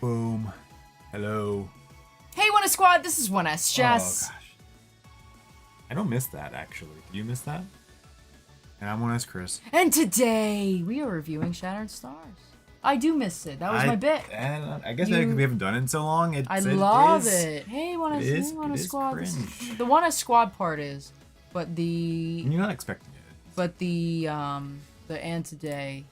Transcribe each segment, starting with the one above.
Boom. Hello. Hey, OneSPlays, this is OneS Jess. Oh, gosh. I don't miss that, actually. Do you miss that? And I'm OneS Chris. And today, we are reviewing Shattered Stars. I do miss it. That was my bit. I guess maybe because we haven't done it in so long. I love it. Hey, OneSPlays. Cringe. The OneSPlays part is, but the... You're not expecting it. But the and today,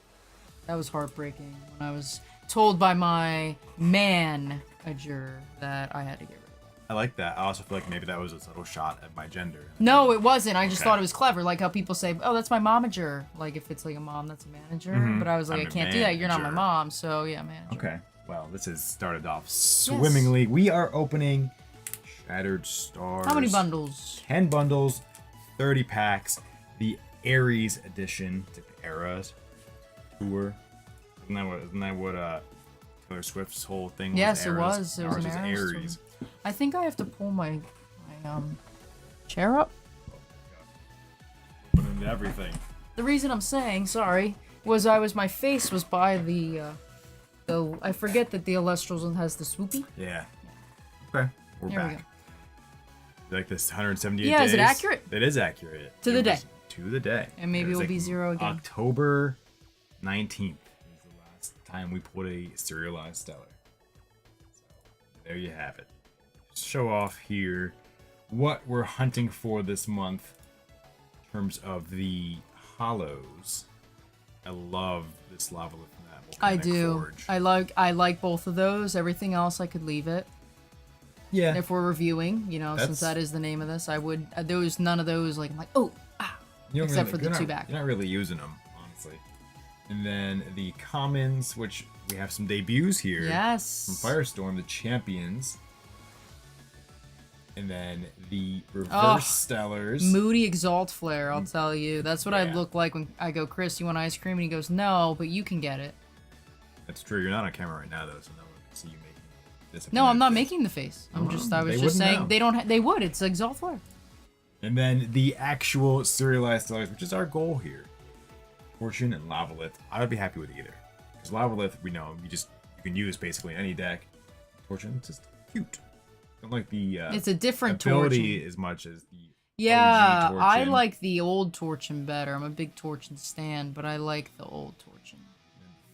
that was heartbreaking when I was told by my manager that I had to get rid of it. I like that. I also feel like maybe that was a subtle shot at my gender. No, it wasn't. I just thought it was clever. Like how people say, oh, that's my momager. Like if it's like a mom, that's a manager. But I was like, I can't do that. You're not my mom. So yeah, manager. Okay. Well, this has started off swimmingly. Yes. We are opening Shattered Stars. How many bundles? 10 bundles, 30 packs. The Aries edition. It's like the Eras tour. Isn't that what Taylor Swift's whole thing was? Yes, it Eras? was. It was an Aries. I think I have to pull my chair up. Opening everything. The reason I'm saying sorry was my face was by the I forget that the Elestrals one has the swoopy. Yeah. Okay, we're back. We like this 178 days. Yeah, is it accurate? It is accurate. To the day. To the day. And maybe it will be 0 again. October 19th is the last time we pulled a serialized stellar. So there you have it. Show off here what we're hunting for this month in terms of the hollows. I love this lava lift map. I do. Forge. I like both of those. Everything else I could leave it. Yeah. If we're reviewing, since that is the name of this, I would. There was none of those like I'm like except for the two back. You're not really using them, honestly. And then the commons, which we have some debuts here. Yes. From Firestorm, the champions. And then the reverse stellars. Moody Exalt Flare, I'll tell you. That's what I look like when I go, Chris, you want ice cream? And he goes, no, but you can get it. That's true. You're not on camera right now, though, so no one can see you making this. No, I'm not making the face. I was just saying they would. It's Exalt Flare. And then the actual serialized stellars, which is our goal here. Fortune and Lava Lift. I would be happy with either. Because Lava Lift, we know, you can use basically any deck. Fortune, it's just cute. Don't like the it's a different ability Torchin. As much as the OG Torchin. I like the old Torchin better. I'm a big Torchin stan, but I like the old Torchin.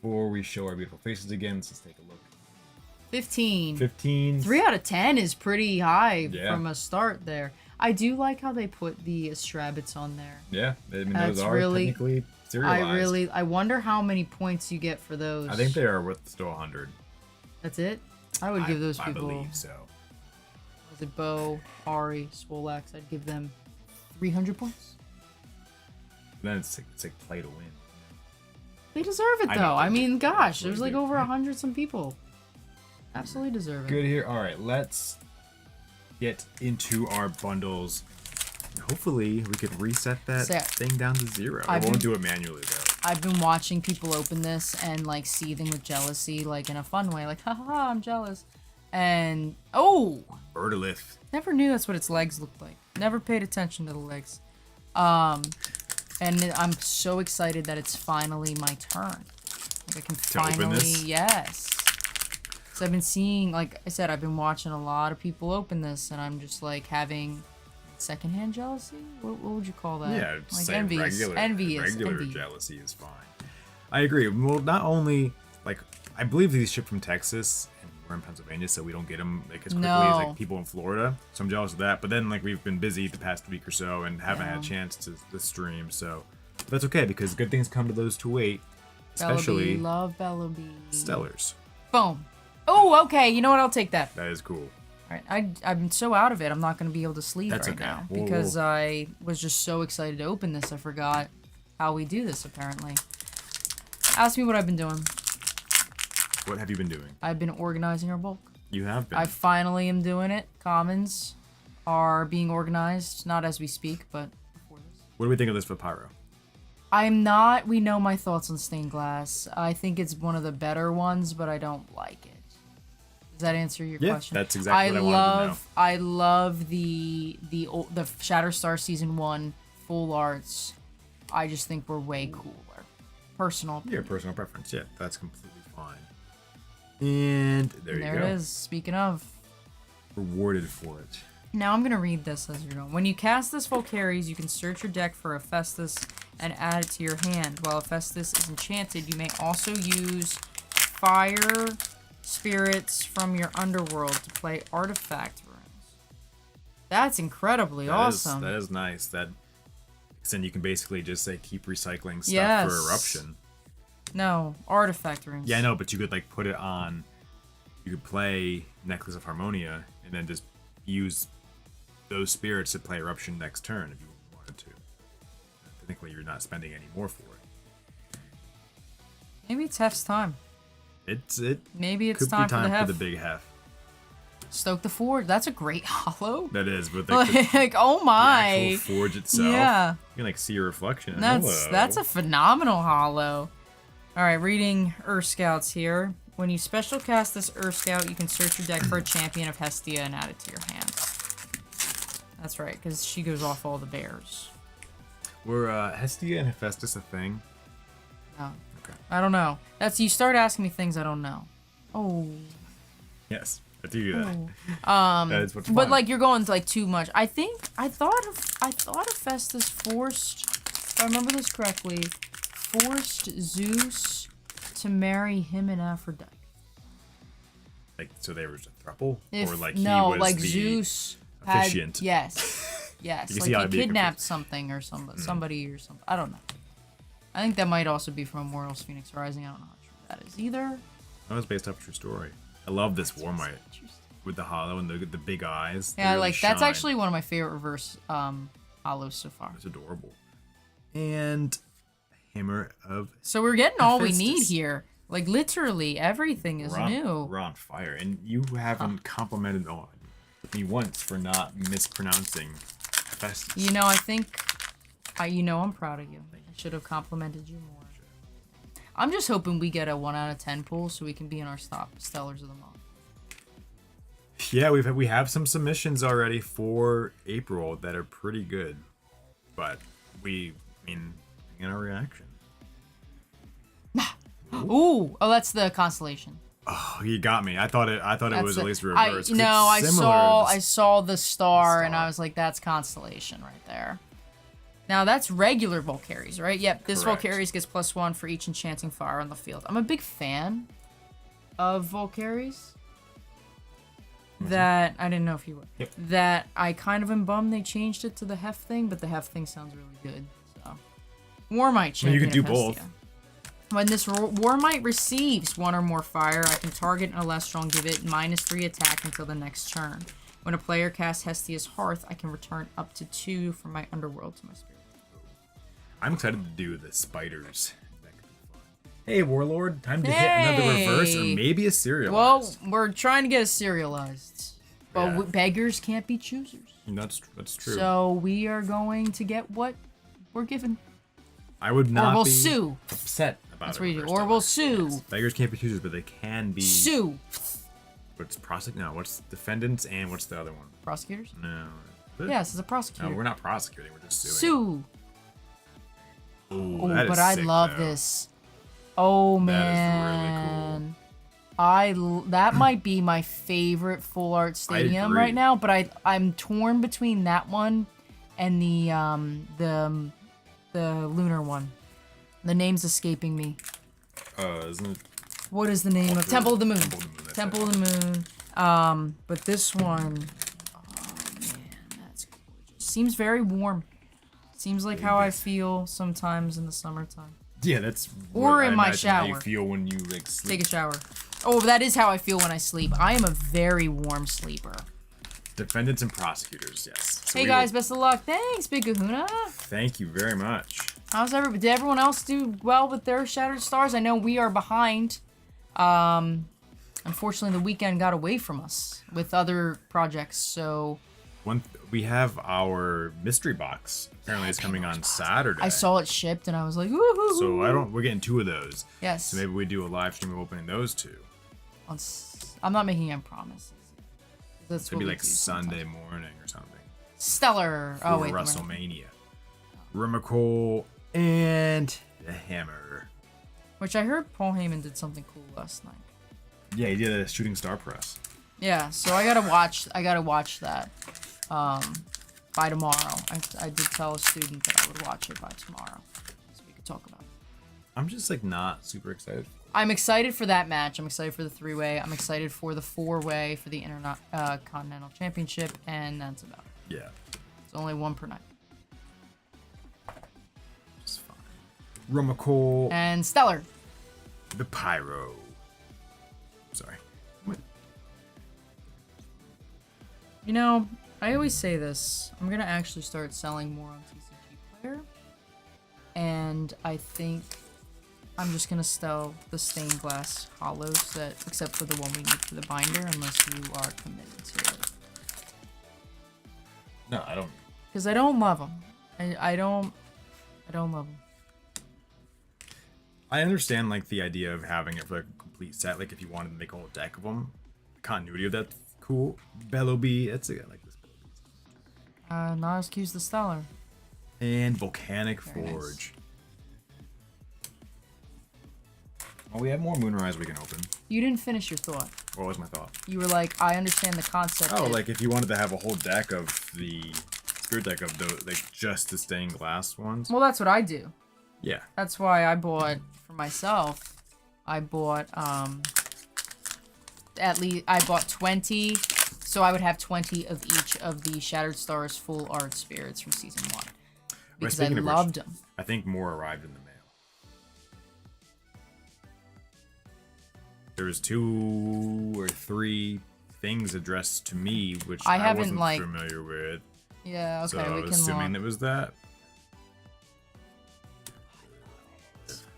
Before we show our beautiful faces again, let's take a look. 15. 15. 3 out of 10 is pretty high from a start there. I do like how they put the Strabbits on there. Yeah, I mean those are technically serialized. I wonder how many points you get for those. I think they are worth still 100. That's it? I would give those people. I believe so. Was it Bo, Ari, Swolax? I'd give them 300 points. Then it's like play to win. They deserve it though. I mean, gosh, there's like over 100 some people. Absolutely deserve it. Good here. All right, let's get into our bundles. Hopefully, we could reset that thing down to 0. I won't do it manually though. I've been watching people open this and like seething with jealousy, like in a fun way, like haha, I'm jealous. And Birdlift. Never knew that's what its legs looked like. Never paid attention to the legs. And I'm so excited that it's finally my turn. Like I can finally, open this? Yes. So I've been seeing, like I said, I've been watching a lot of people open this, and I'm just like having secondhand jealousy. What would you call that? Yeah, like envious. Regular jealousy is fine. I agree. Well, not only like I believe these ship from Texas. We're in Pennsylvania, so we don't get them like as quickly as like people in Florida. So I'm jealous of that. But then like we've been busy the past week or so and haven't had a chance to stream. So that's okay because good things come to those who wait. Especially love Bellaby. Stellars. Boom. Oh, okay. You know what? I'll take that. That is cool. All right. I'm so out of it. I'm not going to be able to sleep now because I was just so excited to open this. I forgot how we do this. Apparently. Ask me what I've been doing. What have you been doing? I've been organizing our bulk. You have been. I finally am doing it. Commons are being organized, not as we speak, but before this. What do we think of this for Pyro? We know my thoughts on stained glass. I think it's one of the better ones, but I don't like it. Does that answer your question? Yeah, that's exactly what I wanted to know. I love the Shattered Star Season 1 full arts. I just think we're way cooler. Personal opinion. Your personal preference, yeah, that's completely fine. And there you go. There it is. Speaking of. Rewarded for it. Now I'm going to read this as you're going. When you cast this Volcaries, you can search your deck for Hephaestus and add it to your hand. While Hephaestus is enchanted, you may also use fire spirits from your underworld to play artifact runes. That's incredibly awesome. That is nice. Then you can basically just say keep recycling stuff for eruption. No, artifact runes. Yeah, I know, but you could like put it on. You could play Necklace of Harmonia and then just use those spirits to play eruption next turn if you wanted to. Technically, you're not spending any more for it. Maybe it's Hef's time. Maybe it's could time be time for the big Hef. Stoke the Forge. That's a great hollow. That is, but like, oh my. The actual forge itself. Yeah. You can like see your reflection. That's a phenomenal hollow. All right, reading Earth Scouts here. When you special cast this Earth Scout, you can search your deck for a champion of Hestia and add it to your hand. That's right, because she goes off all the bears. Were Hestia and Hephaestus a thing? No. Okay. I don't know. You start asking me things I don't know. Oh. Yes, I do that. That is what's fun. But like you're going to like too much. I thought Hephaestus forced, if I remember this correctly, forced Zeus to marry him and Aphrodite. Like, so there was a throuple? Or like no, he was like the Zeus officiant? Yes. Like he kidnapped something or somebody or something. I don't know. I think that might also be from Immortals Phoenix Rising. I don't know how true that is either. That was based off a true story. I love this Warmite with the hollow and the big eyes. Yeah, really that's actually one of my favorite reverse hollows so far. It's adorable. And Hammer of So we're getting all we need here. Like literally everything is new. We're on fire, and you haven't complimented me once for not mispronouncing Hephaestus. You know, I think I'm proud of you. I should have complimented you more. I'm just hoping we get a 1 out of 10 pool so we can be in our Stellars of the Month. Yeah, we have some submissions already for April that are pretty good, but in our reaction. Ooh, that's the constellation. Oh, you got me. I thought it was at least reversed. I saw the star and I was like, that's constellation right there. Now that's regular Volcaries, right? Yep, this Volcaries gets +1 for each enchanting fire on the field. I'm a big fan of Volcaries. That I didn't know if you would. Yep. That I kind of am bummed they changed it to the Hef thing, but the Hef thing sounds really good. So Warmite champion. You could do both. When this Warmite receives 1 or more fire, I can target an Elestral and give it -3 attack until the next turn. When a player casts Hestia's Hearth, I can return up to 2 from my underworld to my spirit. I'm excited to do the spiders. Hey, Warlord, time to hit another reverse or maybe a serialized. Well, we're trying to get a serialized. But beggars can't be choosers. That's true. So we are going to get what we're given. I would not or we'll be sue. upset about That's it. what you do. Or we'll sue. Yes. Beggars can't be choosers, but they can be... Sue. What's defendants and what's the other one? Prosecutors? No. Yes, it's a prosecutor. No, we're not prosecuting. We're just suing. Sue. Ooh, that is but I sick, love though. this. Oh, man. That is really cool. That might be my favorite full art stadium right now, but I'm torn between that one and the lunar one. The name's escaping me. Isn't it? What is the name of Temple of the Moon? Temple of the Moon. But this one, oh man, that's gorgeous. Seems very warm. Seems like how I feel sometimes in the summertime. Yeah, that's. Or in my shower. How you feel when you like sleep. Take a shower. Oh, that is how I feel when I sleep. I am a very warm sleeper. Defendants and prosecutors, yes. So hey guys, best of luck. Thanks, Big Kahuna. Thank you very much. How's everybody? Did everyone else do well with their Shattered Stars? I know we are behind. Unfortunately, the weekend got away from us with other projects, so... We have our mystery box. Apparently, it's coming on Saturday. I saw it shipped, and I was like, woohoo! So we're getting 2 of those. Yes. So maybe we do a live stream of opening those 2. I'm not making any promises. That's Maybe like Sunday morning or something. Stellar. For WrestleMania. Rimacole and the Hammer. Which I heard Paul Heyman did something cool last night. Yeah, he did a shooting star press. Yeah, so I gotta watch that by tomorrow. I did tell a student that I would watch it by tomorrow, so we could talk about it. I'm just like not super excited. I'm excited for that match. I'm excited for the 3-way. I'm excited for the 4-way for the Intercontinental Championship, and that's about it. Yeah. It's only one per night. Just fine. Rumacole. And Stellar. The Pyro. Sorry. What? You know, I always say this. I'm gonna actually start selling more on TCG Player, and I think I'm just gonna sell the stained glass hollows that, except for the one we need for the binder, unless you are committed to it. No, I don't. Because I don't love them. I don't love them. I understand like the idea of having it for like a complete set. Like if you wanted to make a whole deck of them, the continuity of that's cool. Bellowbee, that's I like this. Not excuse the Stellar. And Volcanic Very Forge. Well, we have more Moonrise we can open. You didn't finish your thought. What was my thought? You were like, I understand the concept. Oh, like if you wanted to have a whole deck of the spirit deck of those, like just the stained glass ones. Well, that's what I do. Yeah. That's why I bought for myself. I bought at least I bought 20, so I would have 20 of each of the Shattered Stars full art spirits from season 1 because I loved them. I think more arrived in the mail. There was 2 or 3 things addressed to me, which I wasn't familiar with. Yeah, okay, so we I can was assuming it was that.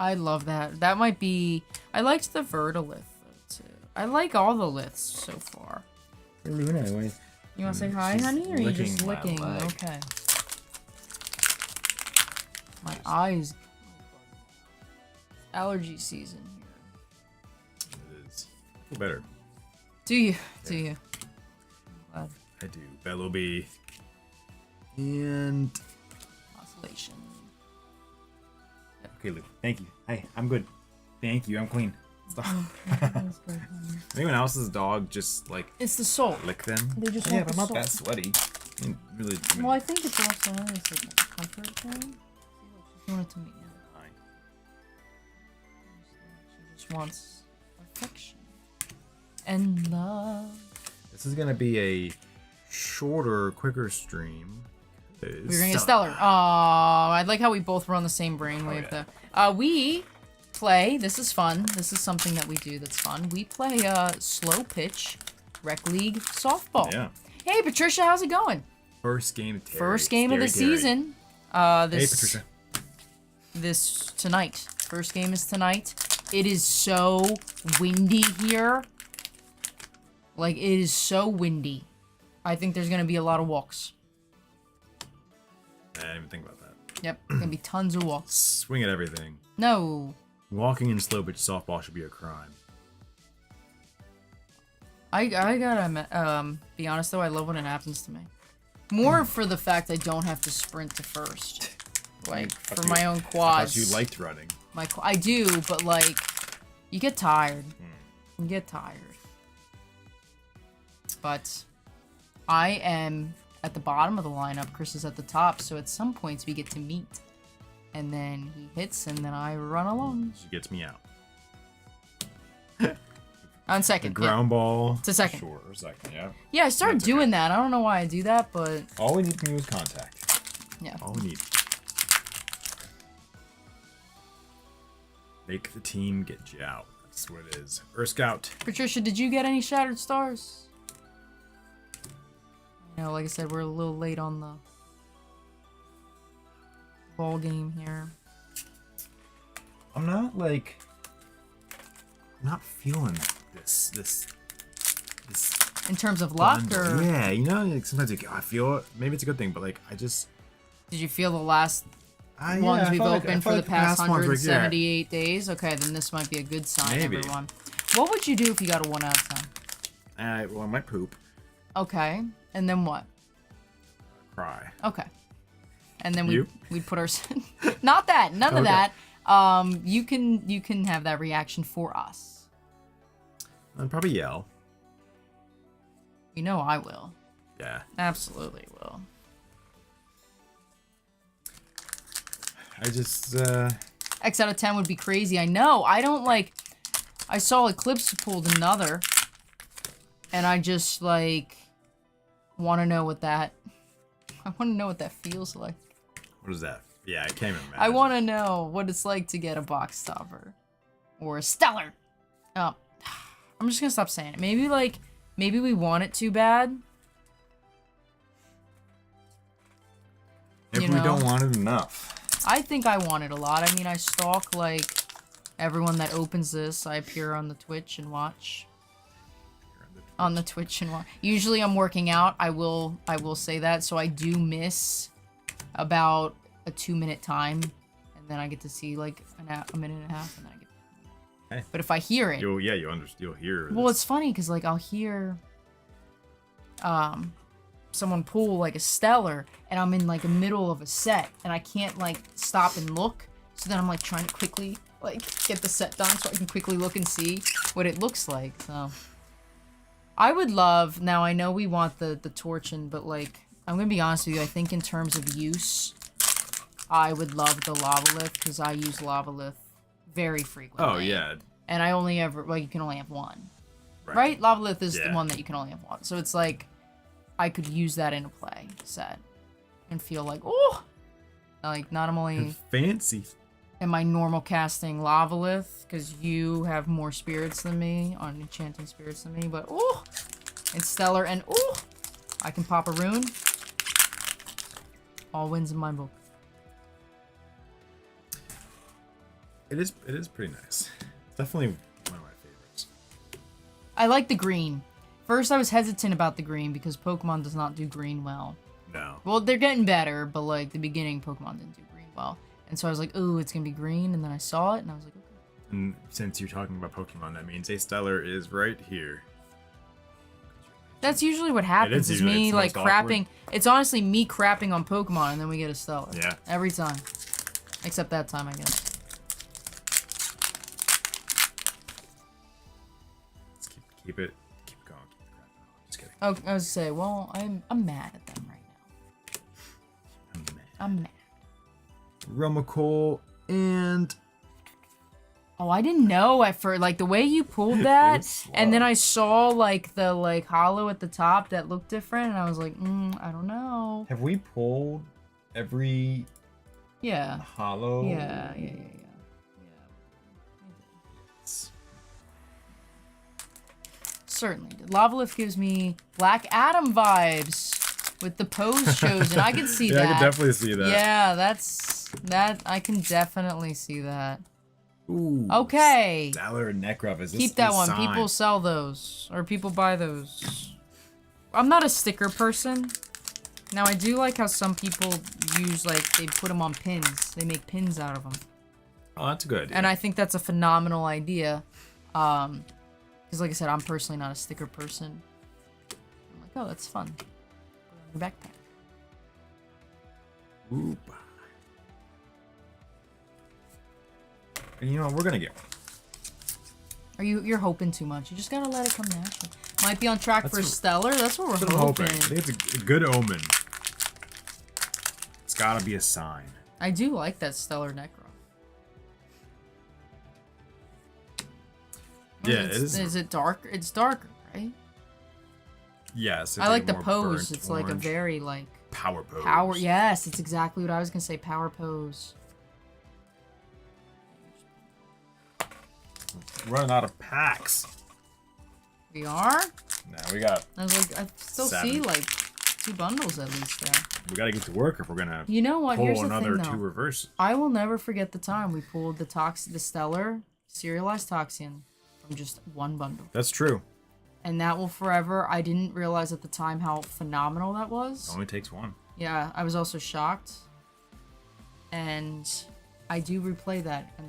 I love that. That might be... I liked the Vertilith, too. I like all the liths so far. Anyway. You want to say hi, honey, or are you just licking? Okay. My eyes... Allergy season here. It is. I feel better. Do you? Do you? I'm glad. I do. Bellowbee. And... Oscillation. Okay, Luke. Thank you. Hey, I'm good. Thank you. I'm clean. Stop. Anyone else's dog just like it's the soul. Lick them? They just yeah, want but the I'm not soul. that sweaty. I mean, really. Well, I think it's also it's like a comfort thing. She wanted to meet you. She just wants affection and love. This is gonna be a shorter, quicker stream. We're gonna get Stellar. Oh, I like how we both were on the same brainwave though. We play, this is fun. This is something that we do that's fun. We play slow pitch rec league softball. Yeah. Hey Patricia, how's it going? First game of Terry. First game of the season. Hey Patricia. This tonight. First game is tonight. It is so windy here. Like it is so windy. I think there's gonna be a lot of walks. I didn't even think about that. Yep, gonna be tons of walks. Swing at everything. No. Walking in slow pitch softball should be a crime. I gotta be honest though, I love when it happens to me. More for the fact I don't have to sprint to first. Like, for my own quads. I thought you liked running. I do, but like, you get tired. You get tired. But I am at the bottom of the lineup, Chris is at the top, so at some points we get to meet. And then he hits, and then I run along. She gets me out. On second. The ground ball. It's a second. Sure, second, yeah. Yeah, I started doing that. I don't know why I do that, but... All we need from you is contact. Yeah. All we need. Make the team get you out. That's what it is. Scout. Patricia, did you get any Shattered Stars? You know, like I said, we're a little late on the ball game here. I'm not like... I'm not feeling this in terms of luck, or yeah, you know, like sometimes I feel it. Maybe it's a good thing, but like I just. Did you feel the last ones we've opened for the past 178 days? Okay, then this might be a good sign, Maybe. everyone. What would you do if you got a 1 out of 10? Well, I might poop. Okay, and then what? Cry. Okay, and then we'd put our not that, none of that. You can have that reaction for us. I'd probably yell. You know I will. Yeah. Absolutely will. I just, X out of 10 would be crazy. I know. I don't like... I saw Eclipse pulled another. And I just, like... want to know what that... I want to know what that feels like. What is that? Yeah, I can't even imagine. I want to know what it's like to get a box topper. Or a stellar. Oh. I'm just gonna stop saying it. Maybe, like... Maybe we want it too bad. If we don't want it enough. I think I want it a lot. I mean, I stalk, like, everyone that opens this. I appear on the Twitch and watch. On the Twitch and watch. Usually I'm working out. I will say that. So I do miss about a 2-minute time. And then I get to see, like, a minute and a half. And then I get... Hey. But if I hear it... You'll hear Well, it's funny, because, like, I'll hear... someone pull like a stellar and I'm in like the middle of a set and I can't like stop and look, so then I'm like trying to quickly like get the set done so I can quickly look and see what it looks like. So I would love, now I know we want the torching, but like I'm gonna be honest with you, I think in terms of use I would love the Lavalith, because I use Lavalith very frequently. Oh yeah. And I only ever, well, you can only have one, right? Lavalith is the one that you can only have one, so it's like I could use that in a play set and feel like, oh, like not only fancy am I normal casting Lavalith, because you have more spirits than me, on enchanting spirits than me, but oh, it's stellar, and oh, I can pop a rune. All wins in my book. It is pretty nice. Definitely one of my favorites. I like the green. First, I was hesitant about the green because Pokemon does not do green well. No. Well, they're getting better, but like the beginning, Pokemon didn't do green well. And so I was like, ooh, it's gonna be green, and then I saw it, and I was like, okay. And since you're talking about Pokemon, that means a stellar is right here. That's usually what happens, is me like crapping. It's honestly me crapping on Pokemon, and then we get a stellar. Yeah. Every time. Except that time, I guess. Let's keep going. Just kidding. Oh, I was gonna say, well, I'm mad at them right now. I'm mad. Rumacole and... Oh, I didn't know at first, like the way you pulled that, and then I saw like the like hollow at the top that looked different, and I was like, I don't know. Have we pulled every hollow? Yeah. Certainly did. Lavalith gives me Black Adam vibes with the pose chosen. I can see that. Yeah, I can definitely see that. Yeah, I can definitely see that. Ooh. Okay. Stellar Necrop. Is this Keep that one. sign? People sell those. Or people buy those. I'm not a sticker person. Now, I do like how some people use, like, they put them on pins. They make pins out of them. Oh, that's good. And I think that's a phenomenal idea. Because, like I said, I'm personally not a sticker person. I'm like, oh, that's fun. Put it on your backpack. Oop. And you know what? We're gonna get one. You're hoping too much. You just gotta let it come natural. Might be on track for a stellar. That's what we're hoping. I think it's a good omen. It's gotta be a sign. I do like that stellar Necro. Yeah, it is. Is it dark? It's darker, right? Yes. I like the pose. It's like a very like power pose. Power. Yes, it's exactly what I was gonna say. Power pose. Running out of packs. We are? Nah, we got. I was like, I still 7. see like 2 bundles at least there. We gotta get to work if we're gonna. You know what? Pull Here's the another thing, though. 2 reverses. I will never forget the time we pulled the stellar serialized Toxian from just 1 bundle. That's true. And that will forever. I didn't realize at the time how phenomenal that was. It only takes 1. Yeah, I was also shocked. And I do replay that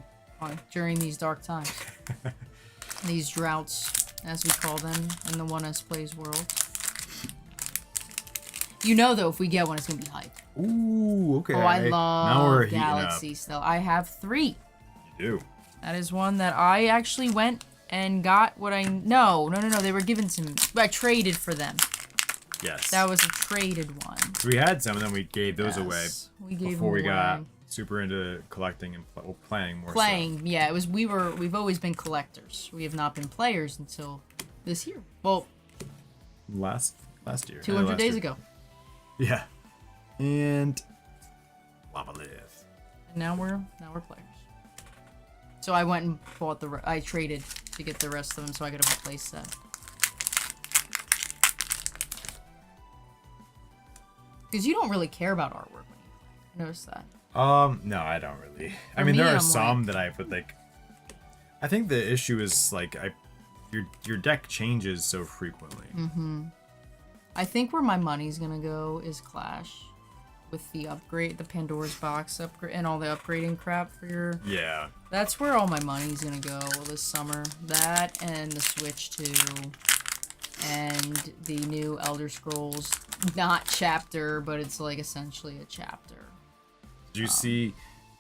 during these dark times. These droughts, as we call them, in the OneSPlays world. You know, though, if we get one, it's going to be hype. Ooh, okay. Oh, I now we're love Galaxy still. I have 3. You do. That is one that I actually went and got what I... No. They were given some... I traded for them. Yes. That was a traded one. We had some, and then we gave those away We gave before we them away. got super into collecting and playing more. Playing, yeah. It was. We've always been collectors. We have not been players until this year. Well, last year. 200 days ago. Yeah. And Lava Live. And now we're players. So I went and bought I traded to get the rest of them, so I got a play set. Because you don't really care about artwork when you play. Notice that. No, I don't really. I mean, there are some that I put like. I think the issue is like your deck changes so frequently. Mm-hmm. I think where my money's gonna go is Clash, with the upgrade, the Pandora's Box upgrade, and all the upgrading crap for your. Yeah. That's where all my money's gonna go this summer. That and the Switch 2, and the new Elder Scrolls, not chapter, but it's like essentially a chapter. Did you see?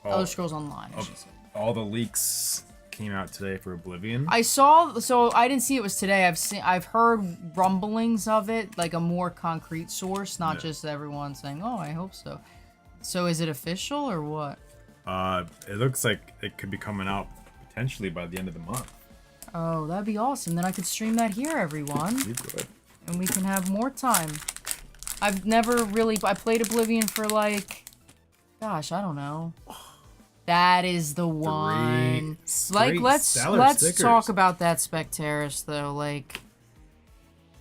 Elder Scrolls Online, I should say. All the leaks came out today for Oblivion. I saw, so I didn't see it was today. I've heard rumblings of it, like a more concrete source, not just everyone saying, "Oh, I hope so." So is it official or what? It looks like it could be coming out potentially by the end of the month. Oh, that'd be awesome. Then I could stream that here, everyone. You could. And we can have more time. I've never really, I played Oblivion for like, gosh, I don't know. That is the one. Like, let's talk about that Spectaris though. Like,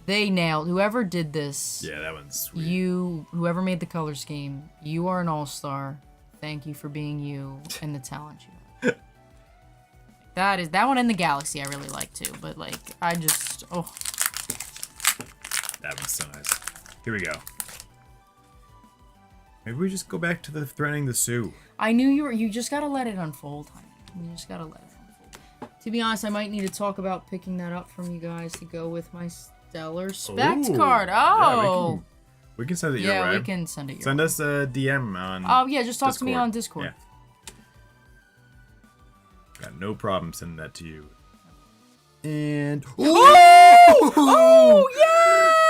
they nailed whoever did this. Yeah, that one's sweet. Whoever made the color scheme, you are an all-star. Thank you for being you and the talent you have. That one in the Galaxy I really like too, but like I just that one's so nice. Here we go. Maybe we just go back to the threatening the Sioux. I knew you just gotta let it unfold, honey. You just gotta let it unfold. To be honest, I might need to talk about picking that up from you guys to go with my Stellar Spect card. Oh! Yeah, we can send it your way. Yeah, we can send it your way. Send us a DM on Oh, yeah, just talk Discord. to me on Discord. Yeah. Got no problem sending that to you. And... Oh, yes!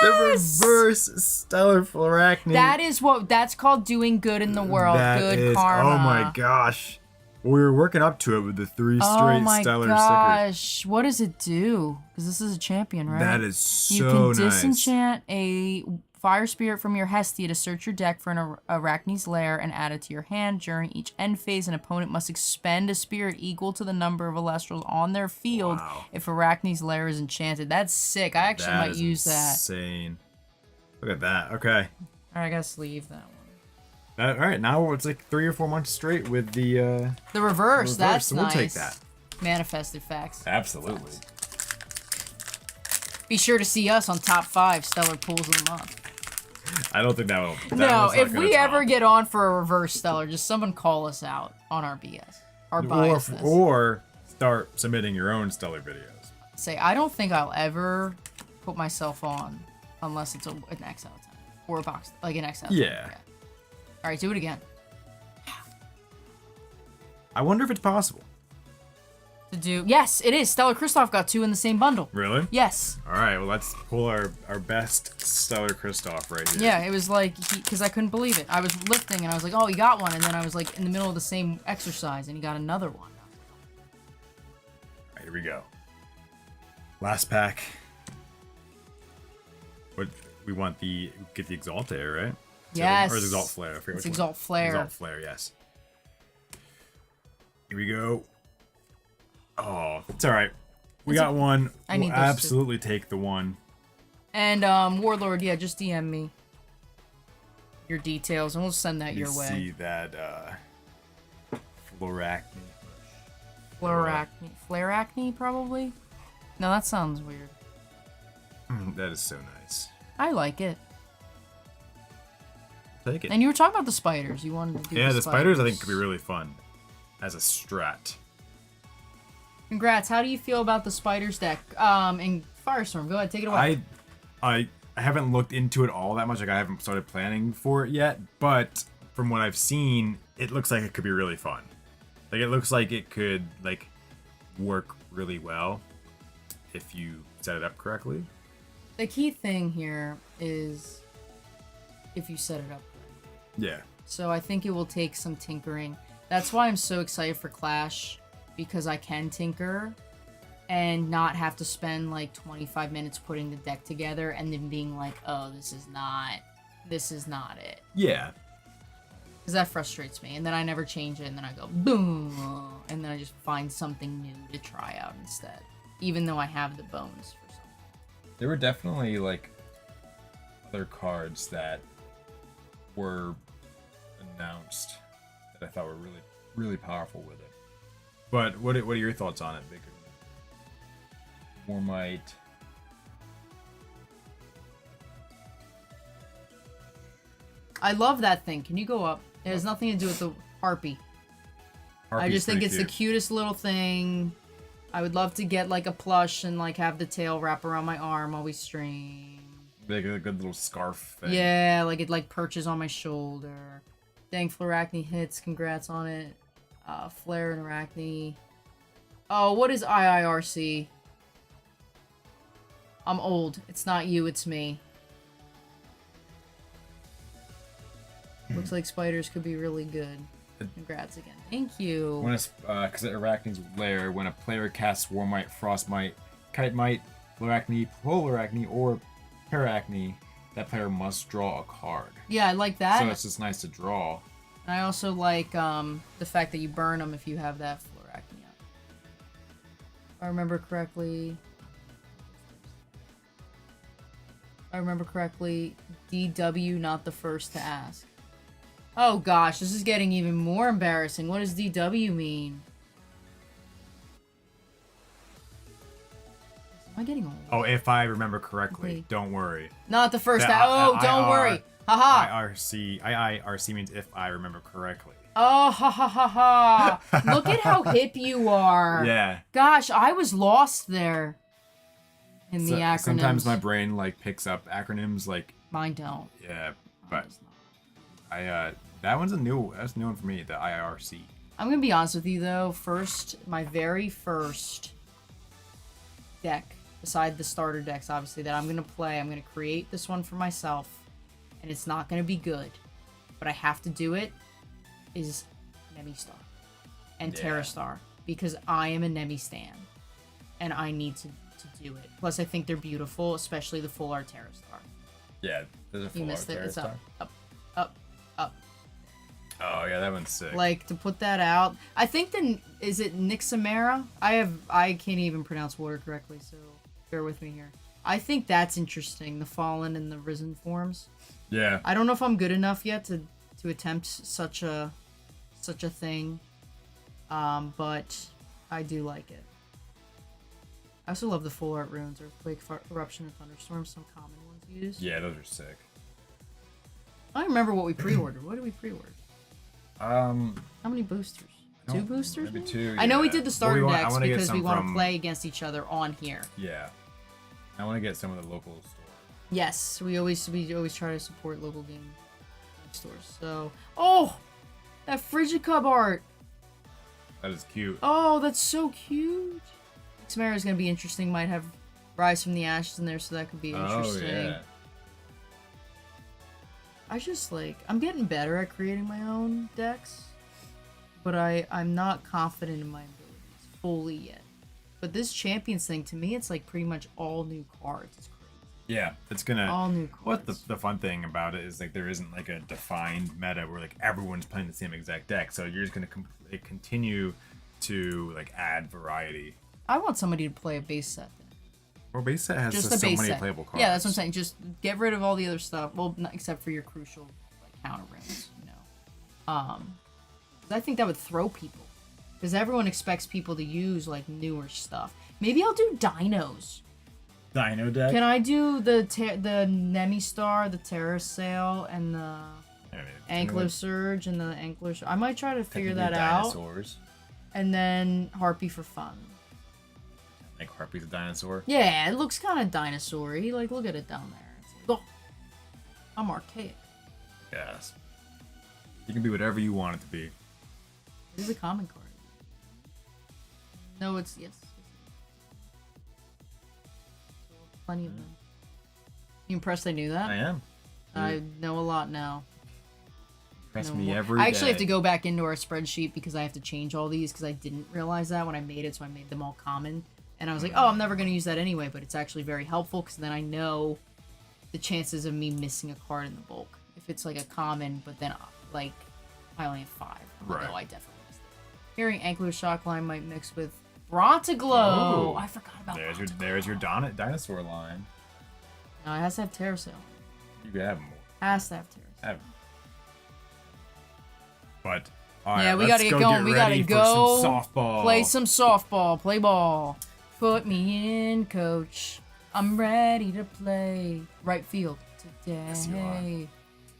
The reverse Stellar Fluoracne. That's called doing good in the world. Good karma. Oh my gosh. We were working up to it with the 3 straight Stellar stickers. Oh my gosh. What does it do? Because this is a champion, right? That is so nice. You can disenchant a fire spirit from your Hestia to search your deck for an Arachne's Lair and add it to your hand. During each end phase, an opponent must expend a spirit equal to the number of Elestrals on their field if Arachne's Lair is enchanted. That's sick. I actually might use that. Insane. Look at that. Okay. Alright, I gotta sleeve that one. Alright, now it's like 3 or 4 months straight with the reverse. That's so nice. We'll take that. Manifested facts. Absolutely. Be sure to see us on top 5 stellar pools of the month. I don't think that will. No, if we ever get on for a reverse stellar, just someone call us out on our BS. Our biasness. Or start submitting your own stellar videos. Say, I don't think I'll ever put myself on unless it's an X out of 10. Or a box, like an X out of 10. Yeah. Alright, do it again. I wonder if it's possible. To do, yes, it is. Stellar Kristoff got 2 in the same bundle. Really? Yes. Alright, well let's pull our best Stellar Kristoff right here. Yeah, it was like, because I couldn't believe it. I was lifting and I was like, oh, he got one. And then I was like in the middle of the same exercise and he got another one. Alright, here we go. Last pack. What we want get the Exaltair, right? Yes. Or the Exalt Flare. I forget it's which Exalt Flare. Exalt Flare, yes. Here we go. Oh, it's alright. We got one. We'll absolutely take the one. And Warlord, yeah, just DM me your details and we'll send that your way. See that Fluoracne. Flareacne, probably? No, that sounds weird. That is so nice. I like it. Take it. And you were talking about the spiders. You wanted to do the spiders I think could be really fun as a strat. Congrats. How do you feel about the spiders deck in Firestorm? Go ahead, take it away. I haven't looked into it all that much. Like I haven't started planning for it yet, but from what I've seen, it looks like it could be really fun. Like it looks like it could like work really well. if you set it up correctly. The key thing here is if you set it up correctly. Yeah. So I think it will take some tinkering. That's why I'm so excited for Clash, because I can tinker and not have to spend like 25 minutes putting the deck together and then being like, oh, this is not it. Yeah. Because that frustrates me. And then I never change it, and then I go, boom, and then I just find something new to try out instead. Even though I have the bones for something. There were definitely, like, other cards that were announced that I thought were really, really powerful with it. But what are your thoughts on it, Baker? More might. I love that thing. Can you go up? It has nothing to do with the harpy. I just think it's the cutest little thing. I would love to get like a plush and like have the tail wrap around my arm while we stream. Like a good little scarf thing. Yeah, like it like perches on my shoulder. Dang, Flarachne hits. Congrats on it. Flare and Arachne. Oh, what is IIRC? I'm old. It's not you, it's me. Looks like spiders could be really good. Congrats again. Thank you. Because Arachne's lair, when a player casts Warmite, Frostmite, Kitemite, Flarachne, Polarachne, or Parachne, that player must draw a card. Yeah, I like that. So it's just nice to draw. And I also like the fact that you burn them if you have that Flarachne up. If I remember correctly, DW not the first to ask. Oh gosh, this is getting even more embarrassing. What does DW mean? Am I getting old? Oh, if I remember correctly, okay. Don't worry. Not the first. Don't worry. Haha. IIRC means if I remember correctly. Oh, ha ha ha ha. Look at how hip you are. Yeah. Gosh, I was lost there. In the acronyms. Sometimes my brain like picks up acronyms like. Mine don't. Yeah, but that one's that's a new one for me, the IIRC. I'm gonna be honest with you though. My very first deck, beside the starter decks, obviously, that I'm gonna play. I'm gonna create this one for myself, and it's not gonna be good, but I have to do it. Is Nemi Star and Terra Star, because I am a Nemi stan, and I need to do it. Plus, I think they're beautiful, especially the full art Terra Star. Yeah, there's a full art Terra It's Star. Up. Oh yeah, that one's sick. Like, to put that out, I think is it Nixamera? I can't even pronounce water correctly, so bear with me here. I think that's interesting, the Fallen and the Risen forms. Yeah. I don't know if I'm good enough yet to attempt such a thing, but I do like it. I also love the full art runes, Earthquake, Eruption, and Thunderstorm, some common ones used. Yeah, those are sick. I don't remember what we pre-ordered. What did we pre-order? How many boosters? 2 boosters? Maybe 2. I know we did the starter decks because we want to play against each other on here. Yeah. I want to get some of the local stores. Yes, we always try to support local game stores. So, oh, that Frigicub art. That is cute. Oh, that's so cute. Xmera is gonna be interesting. Might have Rise from the Ashes in there, so that could be interesting. Oh yeah. I'm getting better at creating my own decks, but I'm not confident in my abilities fully yet. But this Champions thing, to me, it's like pretty much all new cards. It's crazy. Yeah, it's gonna. All new cards. What the fun thing about it is like there isn't like a defined meta where like everyone's playing the same exact deck, so you're just gonna continue to like add variety. I want somebody to play a base set. Well, base set has just so many playable cards. Yeah, that's what I'm saying. Just get rid of all the other stuff. Well, not, except for your crucial like counter runes, you know. I think that would throw people, because everyone expects people to use like newer stuff. Maybe I'll do dinos. Dino deck. Can I do the Nemi Star, the Terra Sail, and the Ankler Surge and the Ankler? I might try to figure that dinosaurs. out. And then Harpy for fun. Like Harpy's a dinosaur? Yeah, it looks kind of dinosaur-y. Like, look at it down there. It's like, oh, I'm archaic. Yes. You can be whatever you want it to be. This is a common card. No, it's... Yes. plenty of them. You impressed I knew that? I am. I know a lot now. Impress No me more. every I actually day. have to go back into our spreadsheet because I have to change all these because I didn't realize that when I made it, so I made them all common. And I was like, oh, I'm never going to use that anyway, but it's actually very helpful because then I know the chances of me missing a card in the bulk. If it's like a common, but then like I only have 5. Right. Although I definitely missed it. Hearing Ankylo Shockline might mix with Brontiglow. Oh. I forgot about There's your dinosaur line. No, it has to have Terrasail. You could have more. Has to have Terrasail. But Yeah, we let's gotta get go going. We gotta ready go for some softball. play some softball. Play ball. Put me in, coach. I'm ready to play right field today. Yes, you are.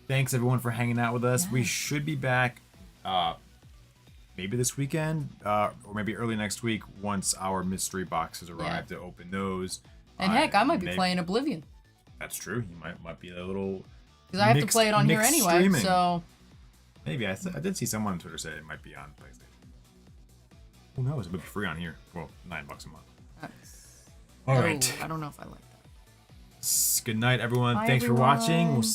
Thanks everyone for hanging out with us. Yeah. We should be back maybe this weekend or maybe early next week once our mystery boxes arrive to open those. And heck, I might be playing Oblivion. That's true. You might be a little because I have to play it on here anyway. Streaming. So maybe I did see someone on Twitter say it might be on PlayStation. Who knows? It might be free on here. Well, $9 a month. All right. I don't know if I like that. Good night, everyone. Bye, Thanks for watching. We'll everyone. see